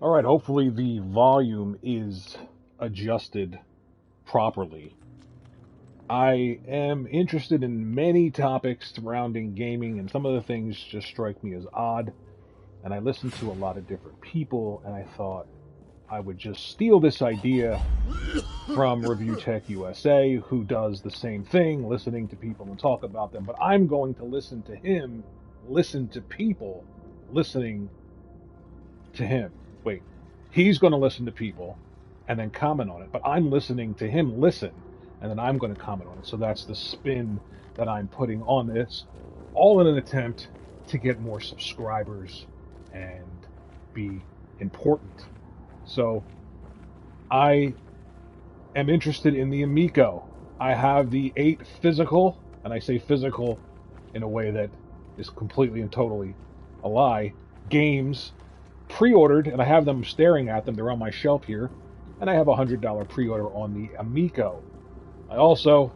All right, hopefully the volume is adjusted properly. I am interested in many topics surrounding gaming, and some of the things just strike me as odd. And I listened to a lot of different people, and I thought I would just steal this idea from Reviewtech USA, who does the same thing, listening to people and talk about them. But I'm going to listen to him, listen to people listening to him. Wait, he's going to listen to people and then comment on it, but I'm listening to him listen, and then I'm going to comment on it. So that's the spin that I'm putting on this, all in an attempt to get more subscribers and be important. So I am interested in the Amico. I have the 8 physical, and I say physical in a way that is completely and totally a lie, games pre-ordered, and I have them staring at them. They're on my shelf here, and I have a $100 pre-order on the Amico. I also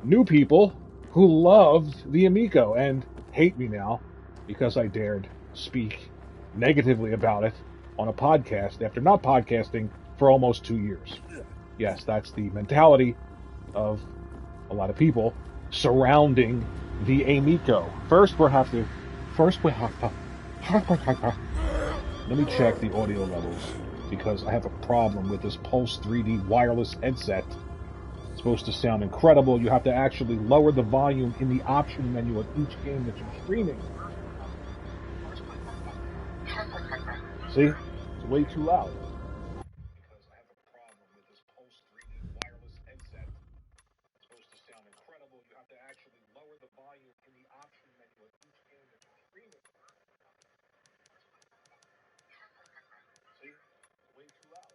knew people who loved the Amico and hate me now because I dared speak negatively about it on a podcast after not podcasting for almost 2 years. Yes, that's the mentality of a lot of people surrounding the Amico. First we have to let me check the audio levels, because I have a problem with this Pulse 3D wireless headset. It's supposed to sound incredible. You have to actually lower the volume in the option menu of each game that you're streaming. See? It's way too loud. Because I have a problem with this Pulse 3D wireless headset. It's supposed to sound incredible. You have to actually lower the volume in the option menu of each game that you're streaming. See? It's way too loud.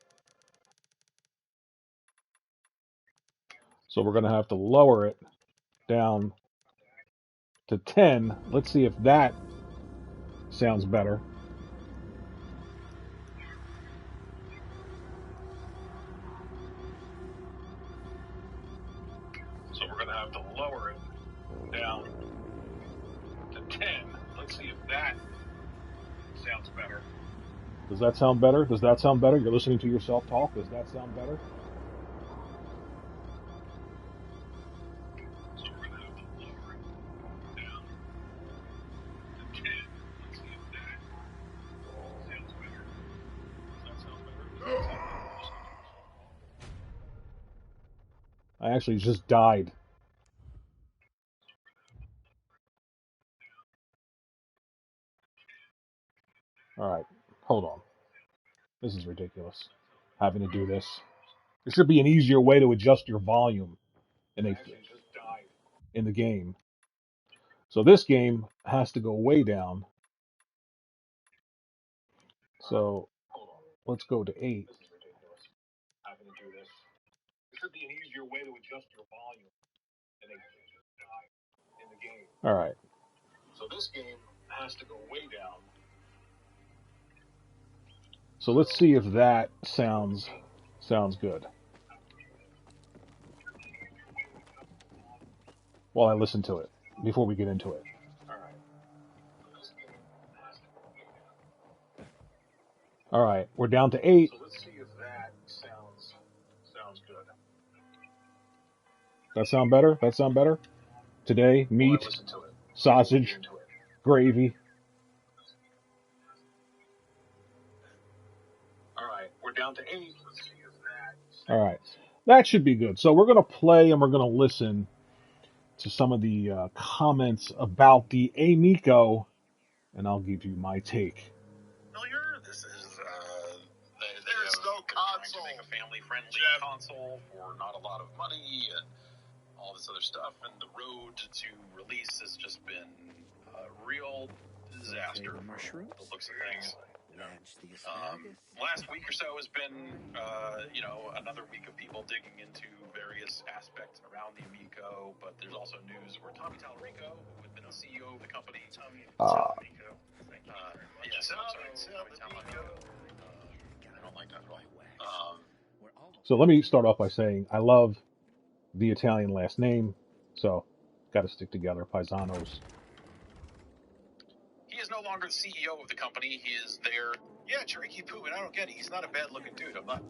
So we're going to have to lower it down to 10. Let's see if that sounds better. So we're going to have to lower it down to 10. Let's see if that sounds better. Does that sound better? Does that sound better? You're listening to yourself talk. Does that sound better? So we're going to have to lower it down to 10. Let's see if that sounds better. Does that sound better? I actually just died. Alright, hold on. This is ridiculous. Having to do this. There should be an easier way to adjust your volume in the game. So this game has to go way down. So let's go to 8. Having to do this. There should be an easier way to adjust your volume in the game. All right. So this game has to go way down. So let's see if that sounds good. While I listen to it before we get into it. All right, we're down to 8. So let's see if that sounds good. That sound better? That sound better? Today, meat, sausage, gravy. All right, we're down to 8. Let's see if that. All right, that should be good. So we're gonna play and we're gonna listen to some of the comments about the Amico, and I'll give you my take. This is there's no console. Trying to make a family-friendly console for not a lot of money and all this other stuff, and the road to release has just been a real disaster for the looks of things. Last week or so has been, another week of people digging into various aspects around the Amico, but there's also news where Tommy Tallarico, who had been the CEO of the company, Tommy Tallarico. I don't like that at all. So let me start off by saying I love the Italian last name, so got to stick together, paisanos. He is no longer the CEO of the company. He is there Yeah, Drakey Poo, and I don't get it. He's not a bad-looking dude. I'm not,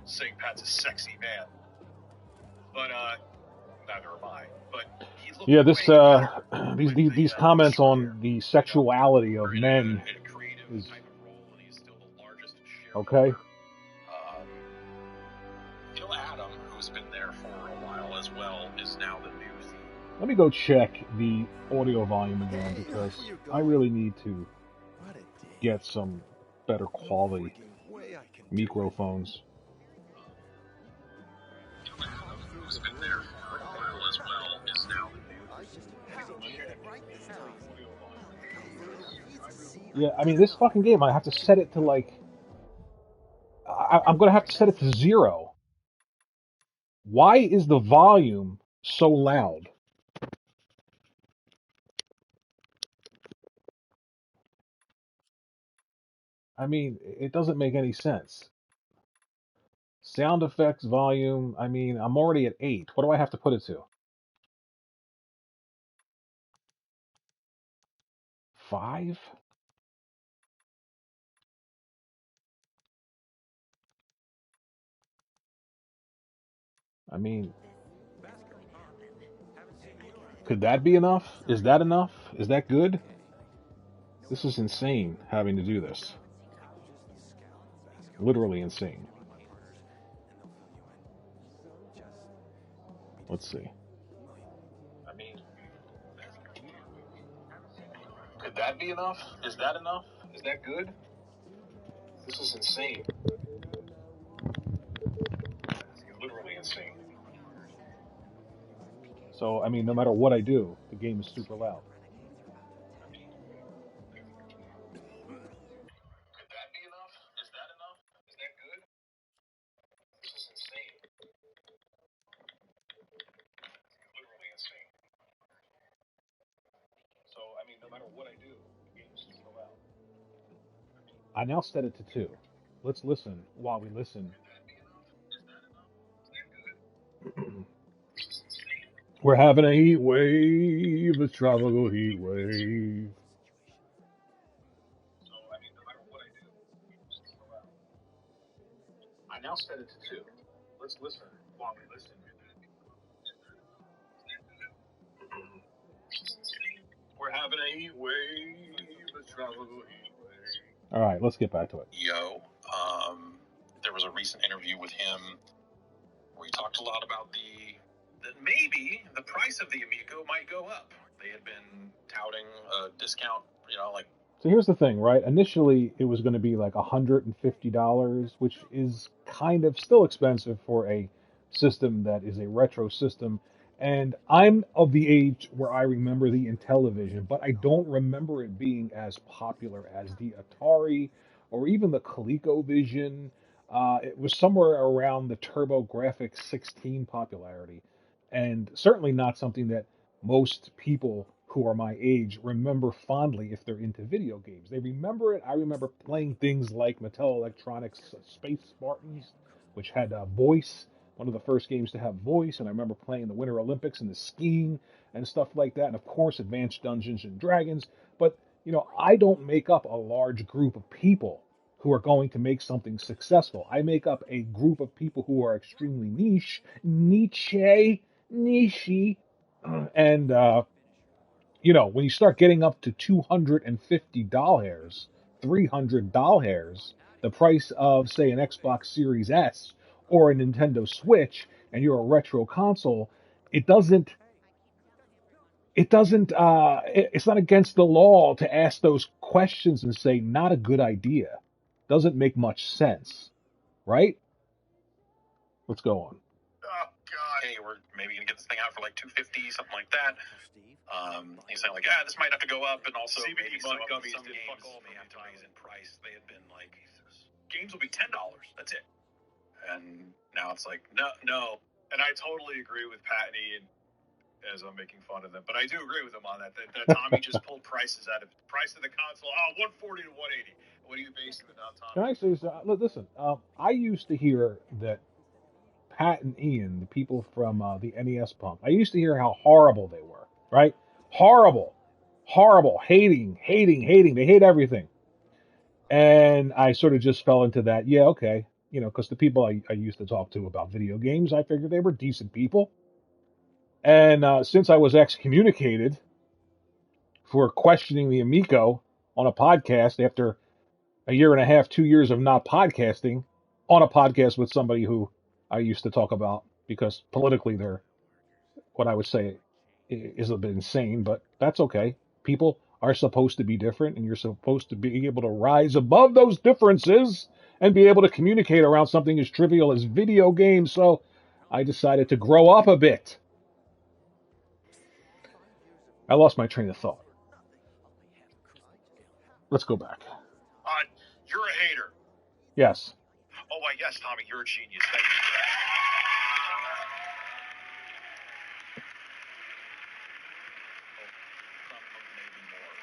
saying Pat's a sexy man. But, neither am I. But he looked Yeah, these with comments short on hair. the sexuality of men In a creative is type of role, and he's still the largest okay. shareholder. Phil Adam, who's been there for a while as well, is now the new theme. Let me go check the audio volume again because I really need to get some better quality microphones. Phil Adam, who's been there for a while as well, is now the new Yeah, I mean, this fucking game, I have to set it to like, I'm gonna have to set it to 0. Why is the volume so loud? I mean, it doesn't make any sense. Sound effects volume, I mean, I'm already at 8. What do I have to put it to? 5? I mean, could that be enough? Is that enough? Is that good? This is insane having to do this. Literally insane. Let's see. I mean, could that be enough? Is that enough? Is that good? This is insane. Literally insane. So, I mean, no matter what I do, the game is super loud. Could that be enough? Is that enough? Is that good? This is insane. Literally insane. So, I mean, no matter what I do, the game is super loud. I now set it to 2. Let's listen while we listen. We're having a heat wave, a tropical heat wave. So, I mean, no matter what I do, the game is super loud. I now set it to 2. Let's listen while we listen. We're having a heat wave, a tropical heat wave. All right, let's get back to it. There was a recent interview with him where he talked a lot about that maybe the price of the Amico might go up. They had been touting a discount, like. So here's the thing, right? Initially, it was going to be like $150, which is kind of still expensive for a system that is a retro system. And I'm of the age where I remember the Intellivision, but I don't remember it being as popular as the Atari or even the ColecoVision. It was somewhere around the TurboGrafx 16 popularity, and certainly not something that most people who are my age remember fondly if they're into video games. They remember it. I remember playing things like Mattel Electronics Space Spartans, which had voice, one of the first games to have voice, and I remember playing the Winter Olympics and the skiing and stuff like that, and of course Advanced Dungeons and Dragons. But I don't make up a large group of people who are going to make something successful. I make up a group of people who are extremely niche, and when you start getting up to $250, $300, the price of say an Xbox Series S or a Nintendo Switch, and you're a retro console, it doesn't it's not against the law to ask those questions and say not a good idea. Doesn't make much sense, right? Let's go on. Oh God! Hey, we're maybe gonna get this thing out for like $250, something like that. He's saying like, this might have to go up, and also maybe some games may have to raise in price. They had been like, games will be $10. That's it. And now it's like, no. And I totally agree with Pat and Ian as I'm making fun of them, but I do agree with him on that. That Tommy just pulled prices out of price of the console. 140 to 180. What are you basing it on, Tommy? Can I say, listen, I used to hear that Pat and Ian, the people from the NES Punk, I used to hear how horrible they were, right? Horrible. horrible, hating. They hate everything. And I sort of just fell into that. Yeah, okay. Because the people I used to talk to about video games, I figured they were decent people. And since I was excommunicated for questioning the Amico on a podcast after a year and a half, 2 years of not podcasting, on a podcast with somebody who I used to talk about, because politically they're, what I would say is a bit insane, but that's okay. People are supposed to be different, and you're supposed to be able to rise above those differences and be able to communicate around something as trivial as video games. So I decided to grow up a bit. I lost my train of thought. Let's go back. You're a hater. Yes. Oh, yes, Tommy, you're a genius. Thank you. Maybe more.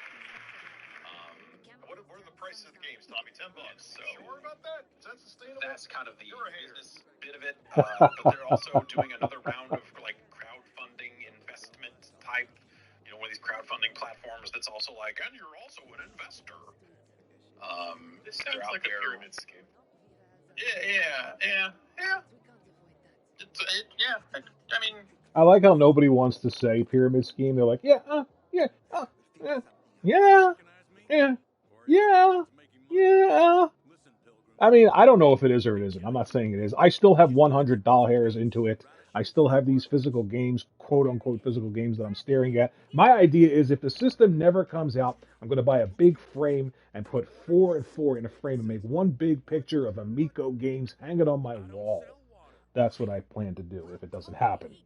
What are the prices of the games, Tommy? $10. So sure about that? Is that sustainable? That's kind of the business bit of it. But they're also doing another round of like crowdfunding investment type. One of these crowdfunding platforms that's also like, and you're also an investor. This sounds like a pyramid scheme. Yeah. I mean, I like how nobody wants to say pyramid scheme. They're like, yeah. I mean, I don't know if it is or it isn't. I'm not saying it is. I still have 100 doll hairs into it. I still have these physical games, quote unquote physical games that I'm staring at. My idea is if the system never comes out, I'm going to buy a big frame and put 4 and 4 in a frame and make one big picture of Amico games, hang it on my wall. That's what I plan to do if it doesn't happen.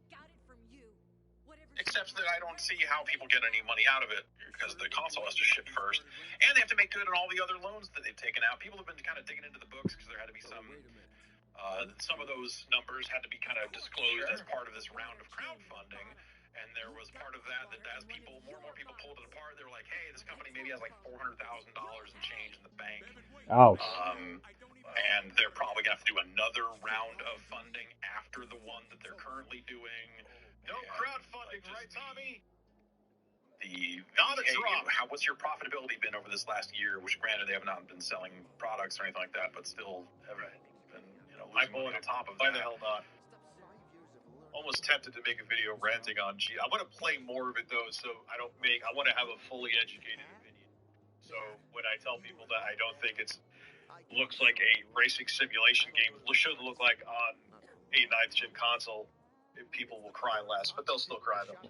Except that I don't see how people get any money out of it because the console has to ship first, and they have to make good on all the other loans that they've taken out. People have been kind of digging into the books because there had to be some of those numbers had to be kind of disclosed as part of this round of crowdfunding, and there was part of that as more and more people pulled it apart, they were like, hey, this company maybe has like $400,000 in change in the bank. Ouch. And they're probably going to have to do another round of funding after the one that they're currently doing. No crowdfunding, right, Tommy? What's your profitability been over this last year? Which, granted, they have not been selling products or anything like that, but still have been, losing money on top of that. Why the hell not? Almost tempted to make a video ranting on G. I want to play more of it though, so I want to have a fully educated opinion. So when I tell people that I don't think looks like a racing simulation game, should look like on a 9th gen console, people will cry less, but they'll still cry though.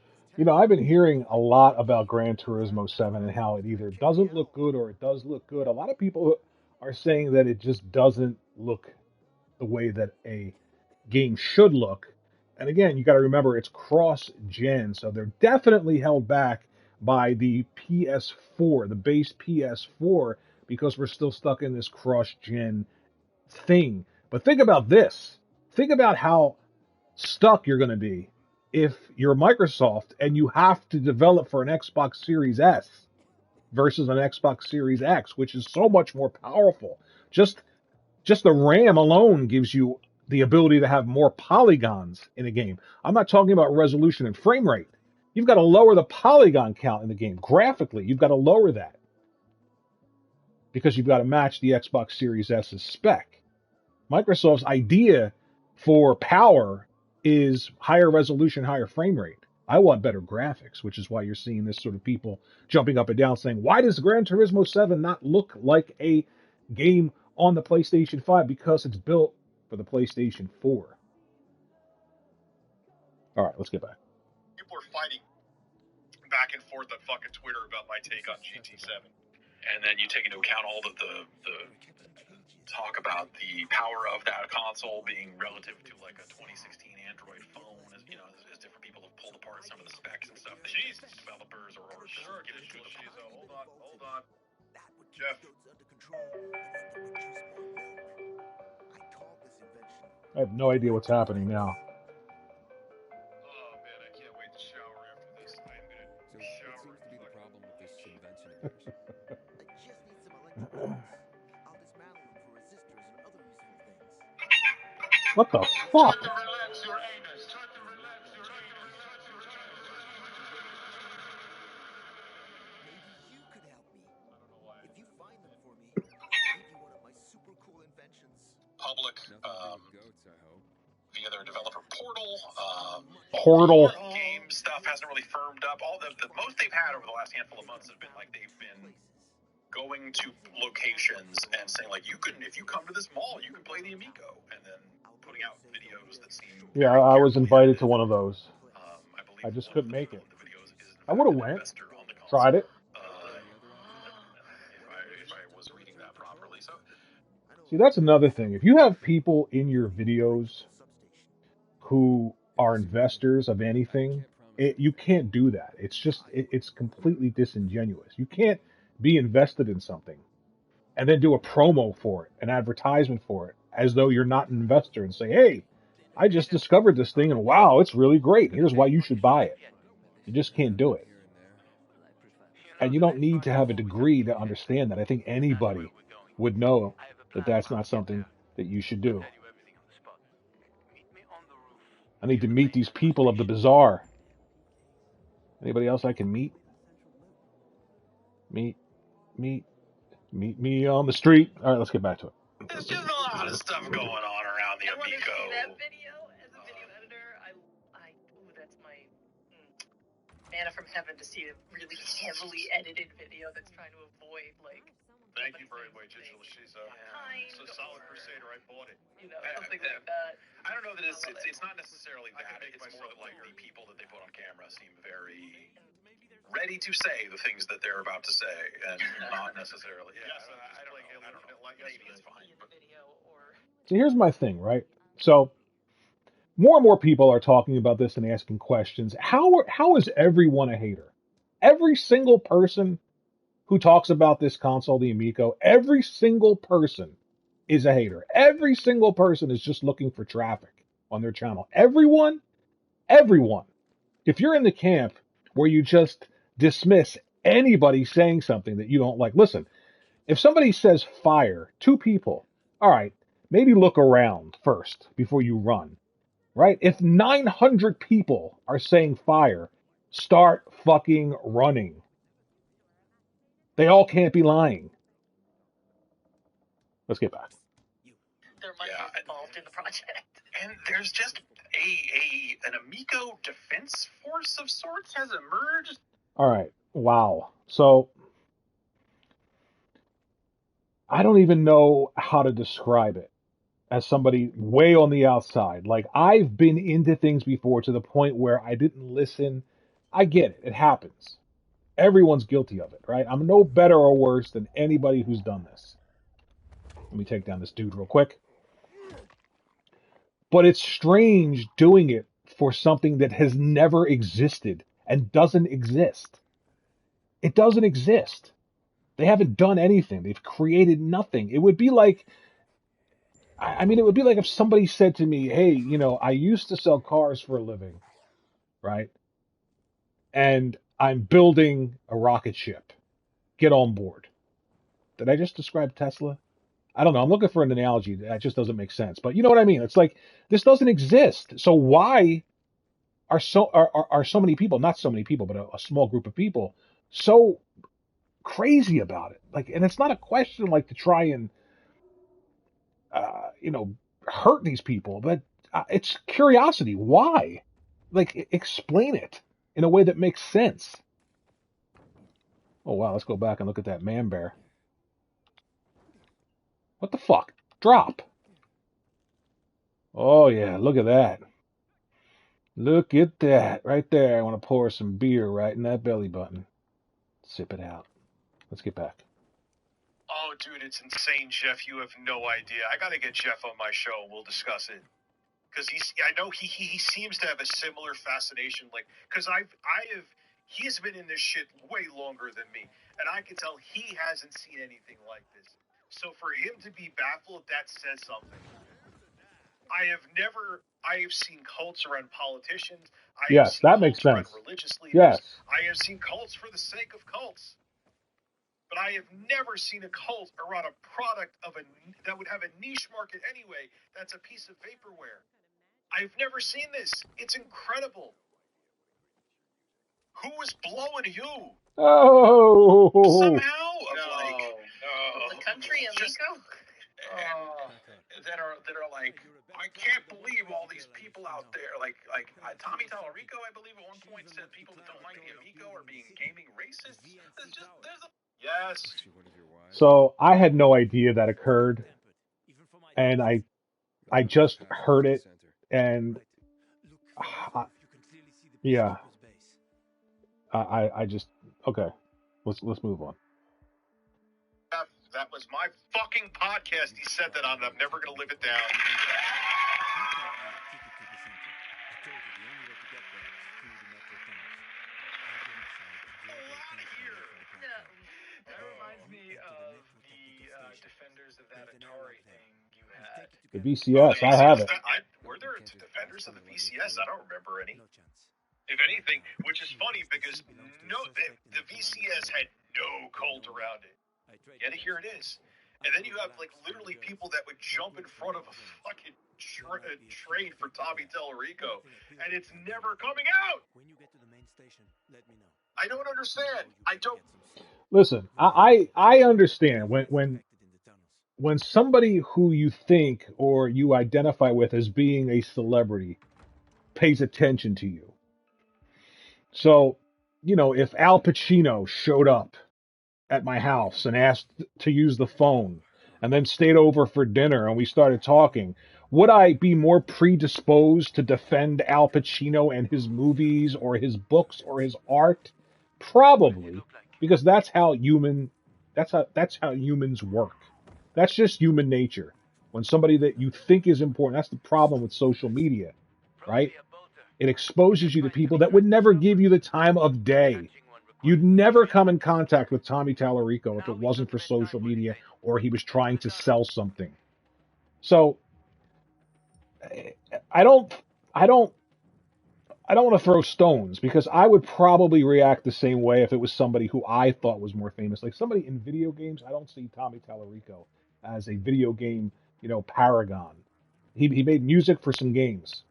I've been hearing a lot about Gran Turismo 7 and how it either doesn't look good or it does look good. A lot of people are saying that it just doesn't look the way that a game should look. And again, you got to remember it's cross-gen, so they're definitely held back by the PS4, the base PS4, because we're still stuck in this cross-gen thing. But think about this. Think about how stuck you're going to be if you're Microsoft and you have to develop for an Xbox Series S versus an Xbox Series X, which is so much more powerful. Just the RAM alone gives you the ability to have more polygons in a game. I'm not talking about resolution and frame rate. You've got to lower the polygon count in the game. Graphically, you've got to lower that because you've got to match the Xbox Series S's spec. Microsoft's idea for power is higher resolution, higher frame rate. I want better graphics, which is why you're seeing this sort of people jumping up and down saying, why does Gran Turismo 7 not look like a game on the PlayStation 5? Because it's built for the PlayStation 4. All right, let's get back. People are fighting back and forth on fucking Twitter about my take on GT7. And then you take into account all of the talk about the power of that console being relative to like a 2016 Android phone, as different people have pulled apart some of the specs and stuff. Jesus, developers or sure, get into the hold on, Jeff. I have no idea what's happening now. Oh man, I can't wait to shower after this. I'm gonna shower. Seems to be the problem with this invention of yours. What the fuck? public via their developer portal. Portal. Game stuff hasn't really firmed up. All the most they've had over the last handful of months has been like they've been going to locations and saying like, you can, if you come to this mall, you can play the Amico, and then putting out videos that seem Yeah, I was invited to one of those. I just couldn't make it. The videos is I would have went, tried it. If I was reading that properly. So See, that's another thing. If you have people in your videos who are investors of anything, you can't do that. It's just, it's completely disingenuous. You can't be invested in something and then do a promo for it, an advertisement for it, as though you're not an investor and say, hey, I just discovered this thing and wow, it's really great. Here's why you should buy it. You just can't do it. And you don't need to have a degree to understand that. I think anybody would know that that's not something that you should do. I need to meet these people of the bazaar. Anybody else I can meet? Meet me on the street. All right, let's get back to it. there's just a lot of stuff going on around the I want to Amico. see that video as a video editor. Ooh, that's my manna from heaven to see a really heavily edited video that's trying to avoid like. Thank you very much, Digital Shiza. It's a solid Crusader. I bought it. You know, something like that. I don't know that it's not necessarily that. It's more that like the people that they put on camera seem very ready to say the things that they're about to say, and not necessarily. Yeah, Yes, I don't know. Maybe it's fine. But So here's my thing, right? So more and more people are talking about this and asking questions. How is everyone a hater? Every single person who talks about this console, the Amico, every single person is a hater. Every single person is just looking for traffic on their channel. Everyone. If you're in the camp where you just dismiss anybody saying something that you don't like, listen, if somebody says fire, two people, all right, maybe look around first before you run, right? If 900 people are saying fire, start fucking running. They all can't be lying. Let's get back. Their money is involved in the project. And there's just an Amico defense force of sorts has emerged. All right. Wow. So I don't even know how to describe it as somebody way on the outside. Like, I've been into things before to the point where I didn't listen. I get it. It happens. Everyone's guilty of it, right? I'm no better or worse than anybody who's done this. Let me take down this dude real quick. But it's strange doing it for something that has never existed and doesn't exist. It doesn't exist. They haven't done anything. They've created nothing. It would be like, it would be like if somebody said to me, hey, I used to sell cars for a living, right? And I'm building a rocket ship. Get on board. Did I just describe Tesla? I don't know. I'm looking for an analogy that just doesn't make sense. But you know what I mean? It's like, this doesn't exist. So why are so many people, not so many people, but a small group of people, so crazy about it? Like, and it's not a question like to try and, hurt these people, but it's curiosity. Why? Like, explain it in a way that makes sense. Oh, wow. Let's go back and look at that man bear. What the fuck? Drop. Oh, yeah. Look at that. Look at that. Right there. I want to pour some beer right in that belly button. Sip it out. Let's get back. Oh, dude, it's insane, Jeff. You have no idea. I got to get Jeff on my show and we'll discuss it. Because I know he seems to have a similar fascination. Like, because he has been in this shit way longer than me. And I can tell he hasn't seen anything like this. So for him to be baffled, that says something. I have seen cults around politicians. Yes, that makes sense. Religious leaders. Yes. I have seen cults for the sake of cults. But I have never seen a cult around a product that would have a niche market anyway. That's a piece of vaporware. I've never seen this. It's incredible. Who is blowing who? Oh. Somehow, The country, Amico? like, I can't believe all these people out there. Like Tommy Tallarico, I believe, at one point said people that don't like the Amico are being gaming racists. Yes. So I had no idea that occurred, and I just heard it, and yeah, I just okay. Let's move on. That was my fucking podcast. He said that on. I'm never gonna live it down. That reminds me of the Defenders of that Atari thing you had. The VCS, I have it. Were there Defenders of the VCS? I don't remember any. If anything, which is funny because the VCS had no cult around it. Yet here it is. And then you have like literally people that would jump in front of a fucking trade for Tommy Tallarico, and it's never coming out. When you get to the main station, let me know. I don't understand. I don't. Listen, I understand when somebody who you think or you identify with as being a celebrity pays attention to you. So, you know, if Al Pacino showed up at my house and asked to use the phone and then stayed over for dinner and we started talking, would I be more predisposed to defend Al Pacino and his movies or his books or his art? Probably, because that's how humans work. That's just human nature. When somebody that you think is important, that's the problem with social media, right? It exposes you to people that would never give you the time of day. You'd never come in contact with Tommy Tallarico if it wasn't for social media or he was trying to sell something. So I don't want to throw stones because I would probably react the same way if it was somebody who I thought was more famous. Like somebody in video games, I don't see Tommy Tallarico as a video game, paragon. He made music for some games.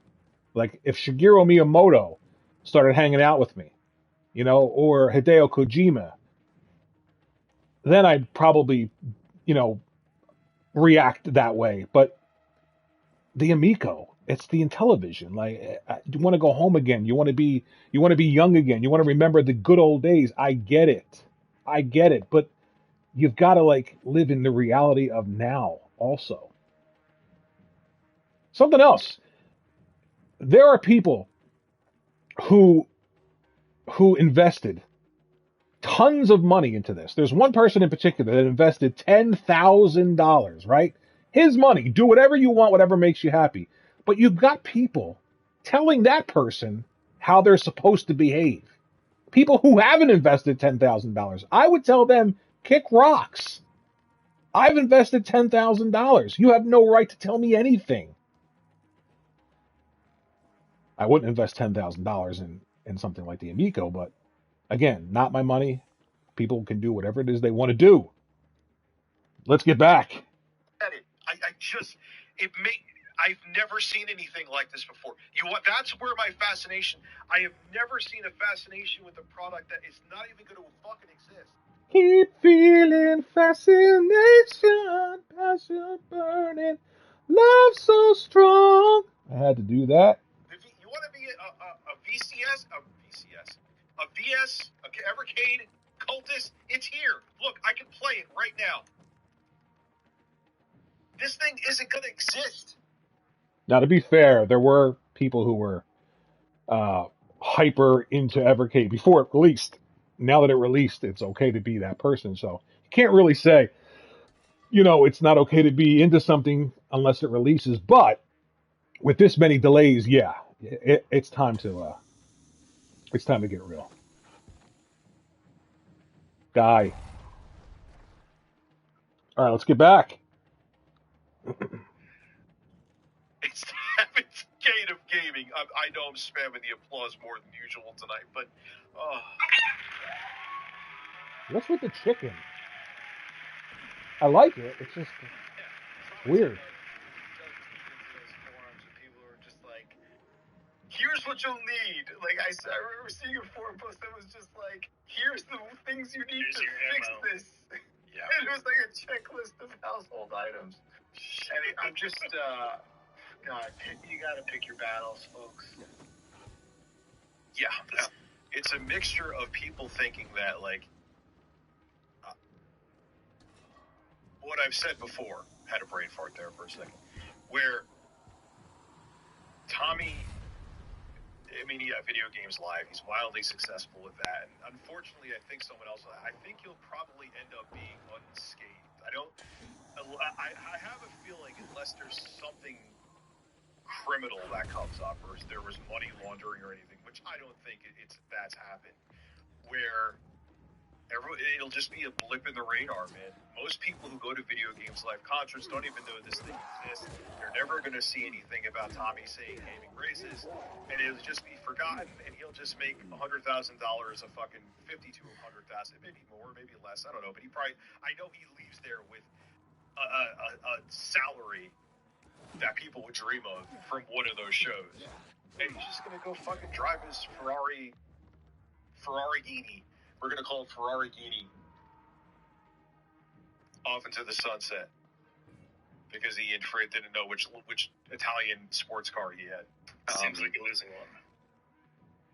Like if Shigeru Miyamoto started hanging out with me, or Hideo Kojima, then I'd probably, react that way. But the Amico, it's the Intellivision. Like, you want to go home again. You want to be young again. You want to remember the good old days. I get it. But you've got to live in the reality of now also. Something else. There are people who invested tons of money into this. There's one person in particular that invested $10,000, right? His money. Do whatever you want, whatever makes you happy. But you've got people telling that person how they're supposed to behave. People who haven't invested $10,000. I would tell them, kick rocks. I've invested $10,000. You have no right to tell me anything. I wouldn't invest $10,000 in something like the Amico, but again, not my money. People can do whatever it is they want to do. Let's get back. I've never seen anything like this before. That's where my fascination. I have never seen a fascination with a product that is not even going to fucking exist. Keep feeling fascination, passion burning, love so strong. I had to do that. You want to be a VCS, a VS, a Evercade, Cultist? It's here. Look, I can play it right now. This thing isn't going to exist. Now, to be fair, there were people who were hyper into Evercade before it released. Now that it released, it's okay to be that person. So you can't really say, it's not okay to be into something unless it releases. But with this many delays, yeah, it's time to get real. Die. All right, let's get back. It's the Heaven's Gate of gaming. I know I'm spamming the applause more than usual tonight, but What's with the chicken? I like it. It's just weird. People are just like, here's what you'll need. Like I remember seeing a forum post that was just like, here's the things you need to fix this. Yeah. And it was like a checklist of household items. And I'm just God, you gotta pick your battles, folks. Yeah, it's a mixture of people thinking that, like, what I've said before, had a brain fart there for a second, where Tommy, I mean, yeah, video games live, he's wildly successful with that, and unfortunately, I think someone else, I think he'll probably end up being unscathed. I have a feeling, unless there's something criminal that comes up, or if there was money laundering or anything, which I don't think that's happened, where it'll just be a blip in the radar, man. Most people who go to video games live concerts don't even know this thing exists. They're never going to see anything about Tommy saying gaming races, and it'll just be forgotten, and he'll just make $100,000 a fucking 50 to 100,000, maybe more, maybe less, I don't know, but I know he leaves there with a salary that people would dream of from one of those shows, and he's just going to go fucking drive his Ferrari-ghini. We're going to call it Ferrari-ghini off into the sunset because he didn't know which Italian sports car he had. Seems like you're losing one.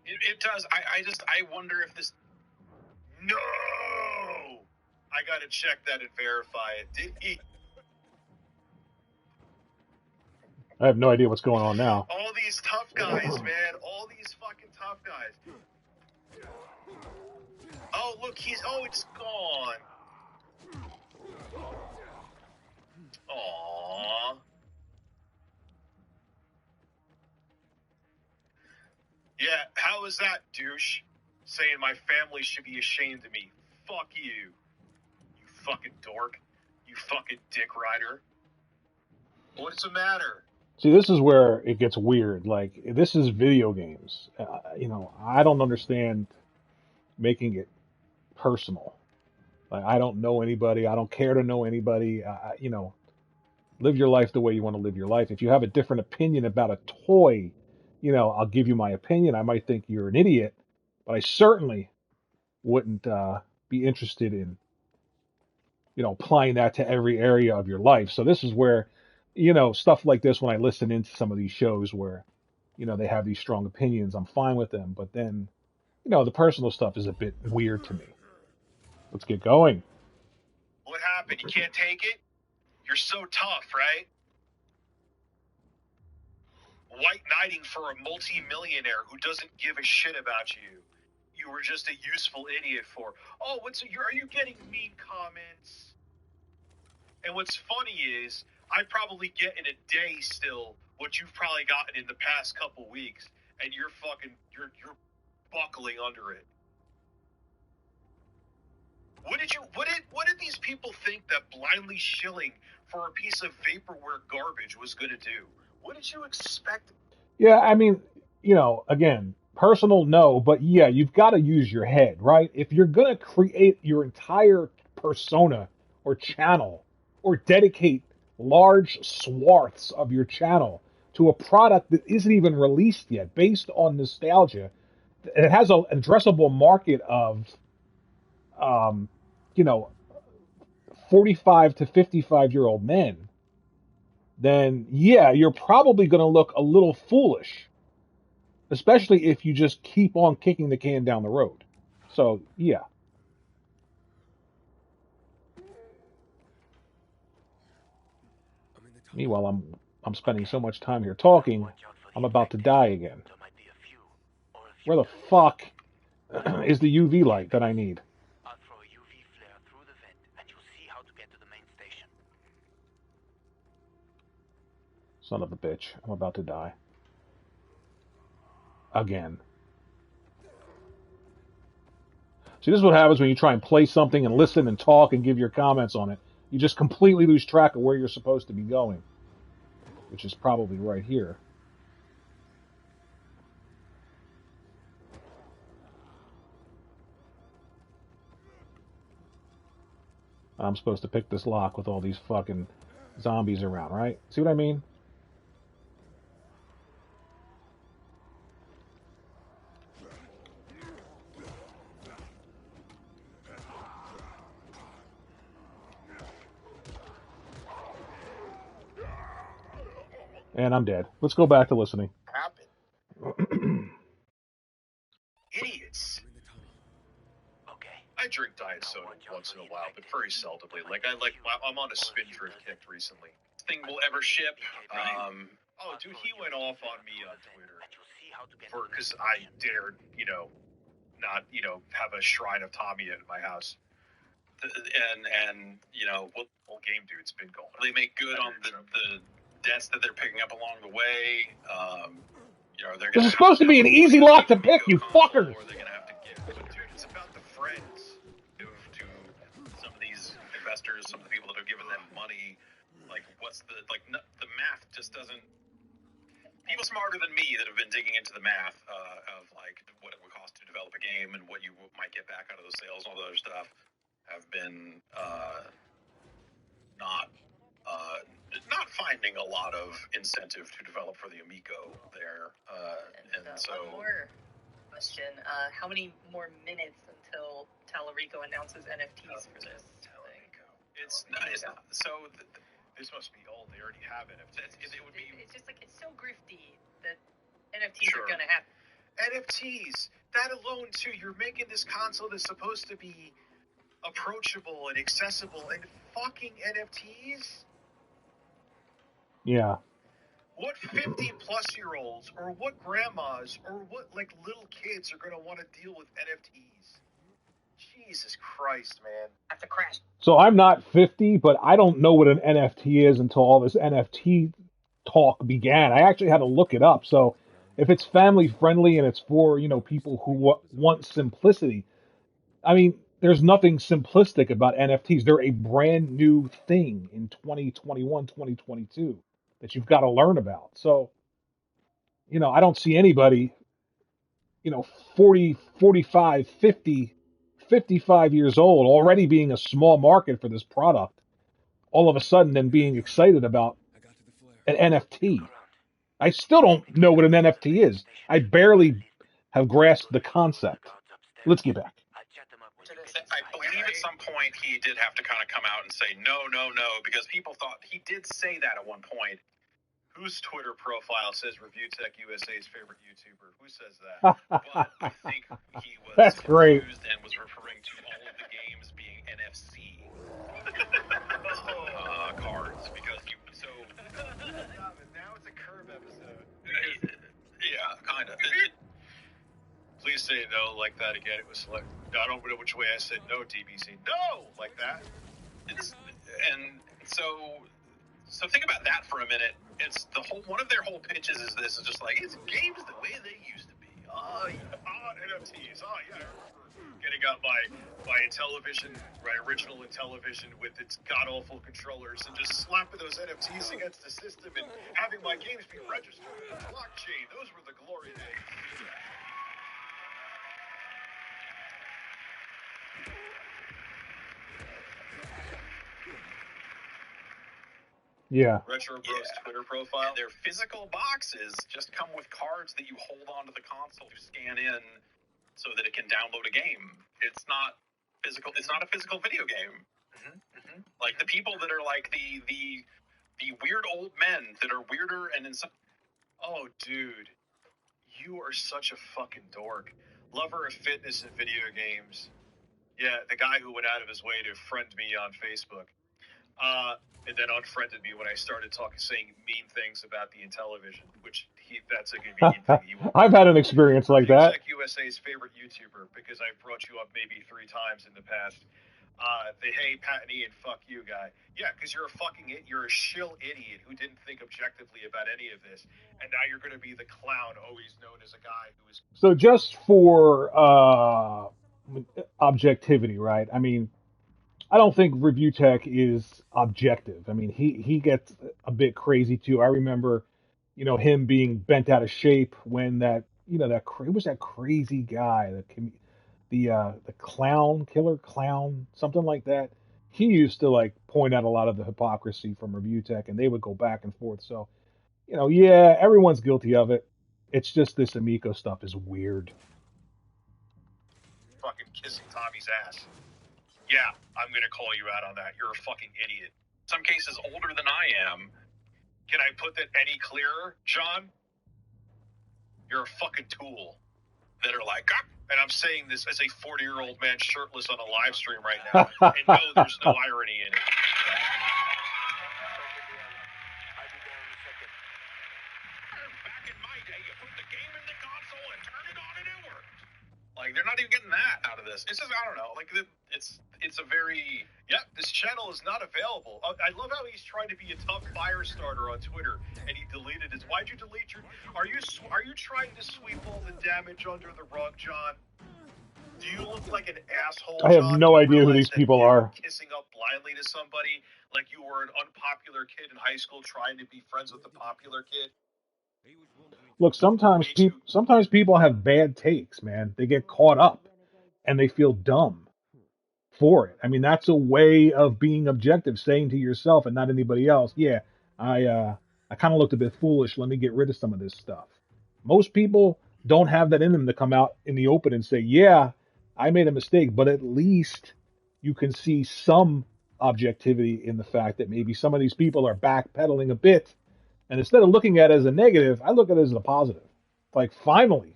It does. I wonder if this... No! I got to check that and verify it. Did he? I have no idea what's going on now. All these tough guys, man. All these fucking tough guys. Oh, look, it's gone. Aww. Yeah, how is that, douche? Saying my family should be ashamed of me. Fuck you. You fucking dork. You fucking dick rider. What's the matter? See, this is where it gets weird. Like, this is video games. I don't understand making it personal. Like, I don't know anybody. I don't care to know anybody. Live your life the way you want to live your life. If you have a different opinion about a toy, I'll give you my opinion. I might think you're an idiot, but I certainly wouldn't be interested in, applying that to every area of your life. So this is where, stuff like this, when I listen into some of these shows where, they have these strong opinions, I'm fine with them. But then, the personal stuff is a bit weird to me. Let's get going. What happened? You can't take it? You're so tough, right? White knighting for a multi-millionaire who doesn't give a shit about you. You were just a useful idiot for. Oh, are you getting mean comments? And what's funny is, I probably get in a day still what you've probably gotten in the past couple weeks, and you're buckling under it. What did these people think that blindly shilling for a piece of vaporware garbage was going to do? What did you expect? Yeah, I mean, again, personal, no, but yeah, you've got to use your head, right? If you're going to create your entire persona or channel or dedicate large swaths of your channel to a product that isn't even released yet based on nostalgia, it has an addressable market of, 45 to 55-year-old men, then yeah, you're probably going to look a little foolish, especially if you just keep on kicking the can down the road. So, yeah. Meanwhile, I'm spending so much time here talking, I'm about to die again. Where the fuck is the UV light that I need? I'll throw a UV flare through the vent and you'll see how to get to the main station. Son of a bitch, I'm about to die. Again. See, this is what happens when you try and play something and listen and talk and give your comments on it. You just completely lose track of where you're supposed to be going, which is probably right here. I'm supposed to pick this lock with all these fucking zombies around, right? See what I mean? And I'm dead. Let's go back to listening. Happen. Idiots. Okay. I drink diet soda once in a while, but very seldomly. I'm on a spin drift kick recently. Thing will ever ship. Oh, dude, he went off on me on Twitter because I dared, not, have a shrine of Tommy at my house. And Whole game dude's been going. they make good on the debts that they're picking up along the way. They're This is supposed to be an easy lock to pick, you fuckers. Or they're gonna have to give. But dude, it's about the friends. To some of these investors, some of the people that are giving them money. Like, the math just doesn't. People smarter than me that have been digging into the math of like what it would cost to develop a game and what you might get back out of those sales and all the other stuff have been not finding a lot of incentive to develop for the Amico there. And so one more question: how many more minutes until Tallarico announces NFTs for this thing? It's not. So this must be old. They already have NFTs. it would be. It's just like it's so grifty that NFTs Sure. are gonna happen. NFTs. That alone too. You're making this console that's supposed to be approachable and accessible, and fucking NFTs. Yeah. What 50-plus-year-olds or what grandmas or what little kids are going to want to deal with NFTs? Jesus Christ, man. Have to crash. So I'm not 50, but I don't know what an NFT is until all this NFT talk began. I actually had to look it up. So if it's family friendly and it's for, people who want simplicity, I mean, there's nothing simplistic about NFTs. They're a brand new thing in 2021, 2022 that you've got to learn about. So, I don't see anybody, 40, 45, 50, 55 years old already being a small market for this product, all of a sudden then being excited about an NFT. I still don't know what an NFT is. I barely have grasped the concept. Let's get back. I believe at some point he did have to kind of come out and say no, because people thought he did say that at one point. Whose Twitter profile says Reviewtech USA's favorite YouTuber? Who says that? But I think he was That's great. confused and was referring to all of the games being NFC cards because now it's a curve episode. Yeah, kind of. Please say no like that again. It was like, I don't know which way I said no, DBC. No! Like that. So think about that for a minute. It's one of their whole pitches is this is just like it's games the way they used to be. NFTs. Oh yeah, I remember getting out my Intellivision, my original Intellivision with its god awful controllers and just slapping those NFTs against the system and having my games be registered in the blockchain. Those were the glory days. Yeah. Retro Bros Twitter profile. And their physical boxes just come with cards that you hold onto the console to scan in so that it can download a game. It's not physical. It's not a physical video game. Like the people that are like the weird old men that are weirder and in some. Oh, dude, you are such a fucking dork. Lover of fitness and video games. Yeah, the guy who went out of his way to friend me on Facebook. And then unfriended me when I started saying mean things about the Intellivision, which that's a convenient thing. I've had an experience like that. Reviewtech USA's favorite YouTuber, because I've brought you up maybe 3 times in the past. The hey, Pat and Ian, fuck you guy. Yeah, because you're a shill idiot who didn't think objectively about any of this, and now you're going to be the clown always known as a guy who is. So just for objectivity, right? I mean, I don't think Reviewtech is objective. I mean, he gets a bit crazy too. I remember, him being bent out of shape when who was that crazy guy, the killer clown, something like that. He used to point out a lot of the hypocrisy from Reviewtech, and they would go back and forth. So, yeah, everyone's guilty of it. It's just this Amico stuff is weird. Fucking kissing Tommy's ass. Yeah, I'm going to call you out on that. You're a fucking idiot. Some cases older than I am, Can I put that any clearer, John? You're a fucking tool. That are like, ah! And I'm saying this as a 40-year-old man shirtless on a live stream right now, and no, there's no irony in it. Back in my day, you put the game in the console and turn it on and it worked. Like, they're not even getting that out of this. It's just, I don't know. Like, it's a very, this channel is not available. I love how he's trying to be a tough fire starter on Twitter, and he deleted his. Why'd you delete your? Are you trying to sweep all the damage under the rug, John? Do you look like an asshole, I have John? no idea who these people are. Kissing up blindly to somebody like you were an unpopular kid in high school trying to be friends with a popular kid. Look, sometimes people have bad takes, man. They get caught up and they feel dumb for it. I mean, that's a way of being objective, saying to yourself and not anybody else, yeah, I kind of looked a bit foolish. Let me get rid of some of this stuff. Most people don't have that in them to come out in the open and say, yeah, I made a mistake, but at least you can see some objectivity in the fact that maybe some of these people are backpedaling a bit. And instead of looking at it as a negative, I look at it as a positive. Like, finally,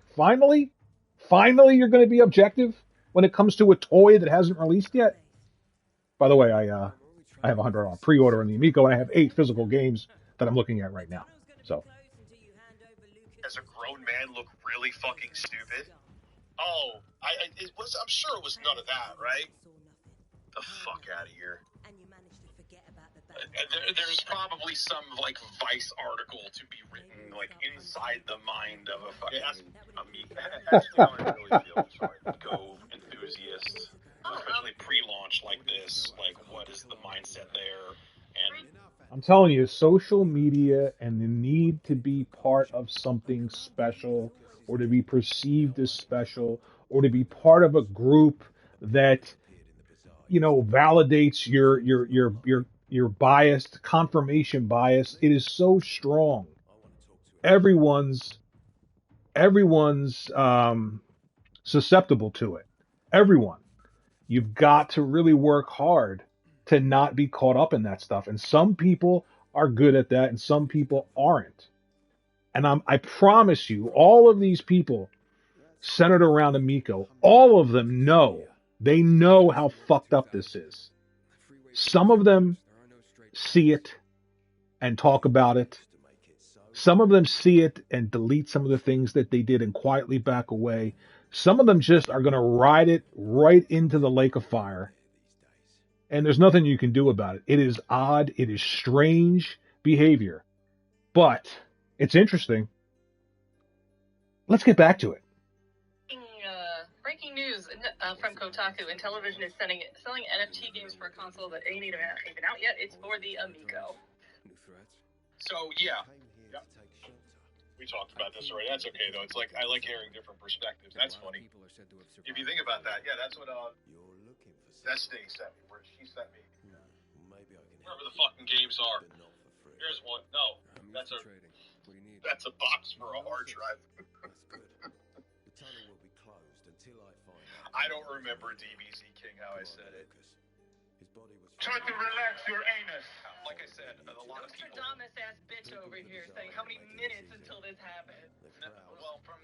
you're going to be objective when it comes to a toy that hasn't released yet. By the way, I have $100 pre-order in the Amico, and I have 8 physical games that I'm looking at right now. So, as a grown man, look really fucking stupid. Oh, I'm sure it was none of that, right? The fuck out of here. There's probably some, like, Vice article to be written, like, inside the mind of a fucking Amico. That's how I really feel. Sorry. Go enthusiast, especially pre-launch like this. Like, what is the mindset there? And I'm telling you, social media and the need to be part of something special or to be perceived as special or to be part of a group that, you know, validates your biased confirmation bias. It is so strong. Everyone's susceptible to it. Everyone. You've got to really work hard to not be caught up in that stuff. And some people are good at that and some people aren't. And I promise you, all of these people centered around Amico, all of them know. They know how fucked up this is. Some of them see it and talk about it. Some of them see it and delete some of the things that they did and quietly back away. Some of them just are going to ride it right into the lake of fire. And there's nothing you can do about it. It is odd. It is strange behavior. But it's interesting. Let's get back to it. Breaking news from Kotaku. Intellivision is selling NFT games for a console that ain't even out yet. It's for the Amico. So, yeah. We talked about this already. That's okay, though. It's like, I like hearing different perspectives. That's funny. If you think about that, yeah, that's what Destiny sent me, where she sent me. Wherever the fucking games are. Here's one. No, that's a box for a hard drive. I don't remember DBZ King how I said it. Try to relax your anus. Like I said, a lot of people. Nostradamus-ass bitch over here saying how many minutes until this happened. Well, from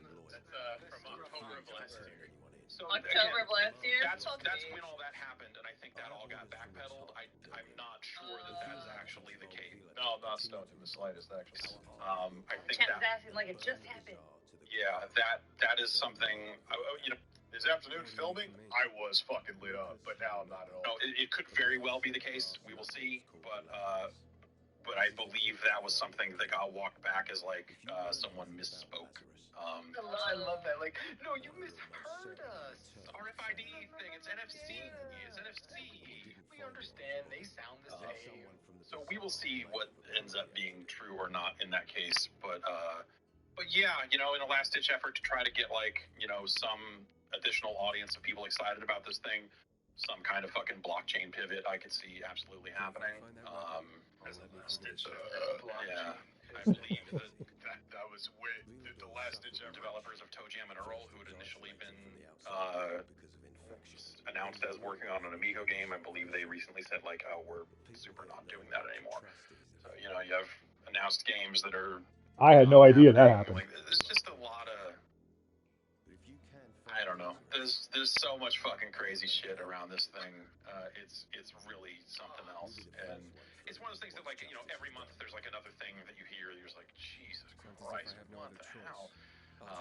October of last year. So October of last year? That's when all that happened, and I think that all got backpedaled. I'm not sure that is actually the case. No, I'm not stoned in the slightest, actually. I think Chat is asking like it just happened. Yeah, that is something, you know. This afternoon filming, I was fucking lit up, but now I'm not at all. No, it could very well be the case. We will see, but I believe that was something that got walked back as like someone misspoke. I love that. Like, no, you misheard us. RFID thing. It's NFC. It's NFC. We understand. They sound the same. So we will see what ends up being true or not in that case. But yeah, you know, in a last-ditch effort to try to get like, you know, some additional audience of people excited about this thing, some kind of fucking blockchain pivot I could see absolutely happening. As a last-ditch yeah, I believe that was the last-ditch developers of ToeJam and Earl, who had initially been announced as working on an Amico game. I believe they recently said like, oh, we're super not doing that anymore. So, you know, you have announced games that are. I had no idea that happened. Like, there's just a lot of. I don't know. There's so much fucking crazy shit around this thing. It's really something else, and it's one of those things that, like, you know, every month there's like another thing that you hear. You're just like, Jesus Christ, what the hell?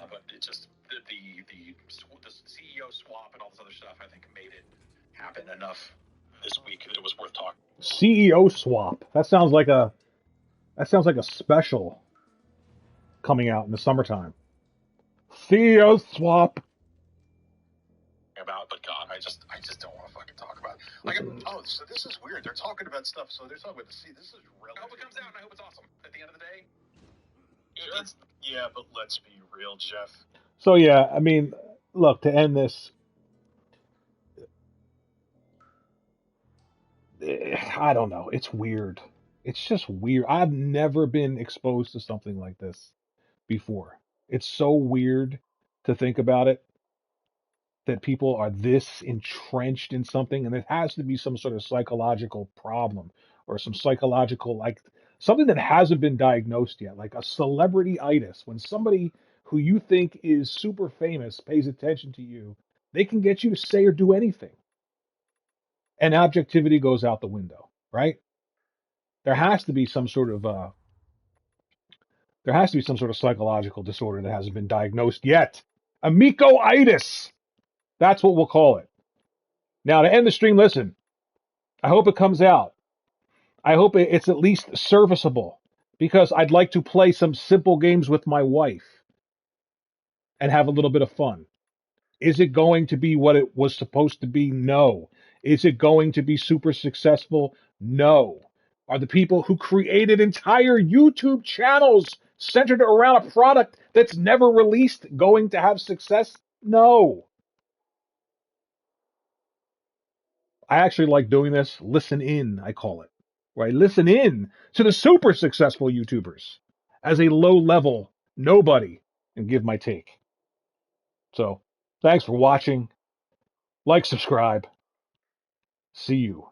But it just the CEO swap and all this other stuff, I think, made it happen enough this week that it was worth talking. CEO swap. That sounds like a special coming out in the summertime. CEO swap. About, but God, I just don't want to fucking talk about it. Like, so this is weird. They're talking about stuff. So they're talking about this is real. I hope it comes out, and I hope it's awesome. At the end of the day, yeah, but let's be real, Jeff. So yeah, I mean, look, to end this, I don't know. It's weird. It's just weird. I've never been exposed to something like this before. It's so weird to think about it, that people are this entrenched in something, and there has to be some sort of psychological problem or some psychological, like, something that hasn't been diagnosed yet, like a celebrity-itis. When somebody who you think is super famous pays attention to you, they can get you to say or do anything, and objectivity goes out the window, right? There has to be some sort of psychological disorder that hasn't been diagnosed yet. Amico-itis. That's what we'll call it. Now, to end the stream, listen, I hope it comes out. I hope it's at least serviceable, because I'd like to play some simple games with my wife and have a little bit of fun. Is it going to be what it was supposed to be? No. Is it going to be super successful? No. Are the people who created entire YouTube channels centered around a product that's never released going to have success? No. I actually like doing this. Listen in, I call it. Right? Listen in to the super successful YouTubers as a low level nobody and give my take. So, thanks for watching. Like, subscribe. See you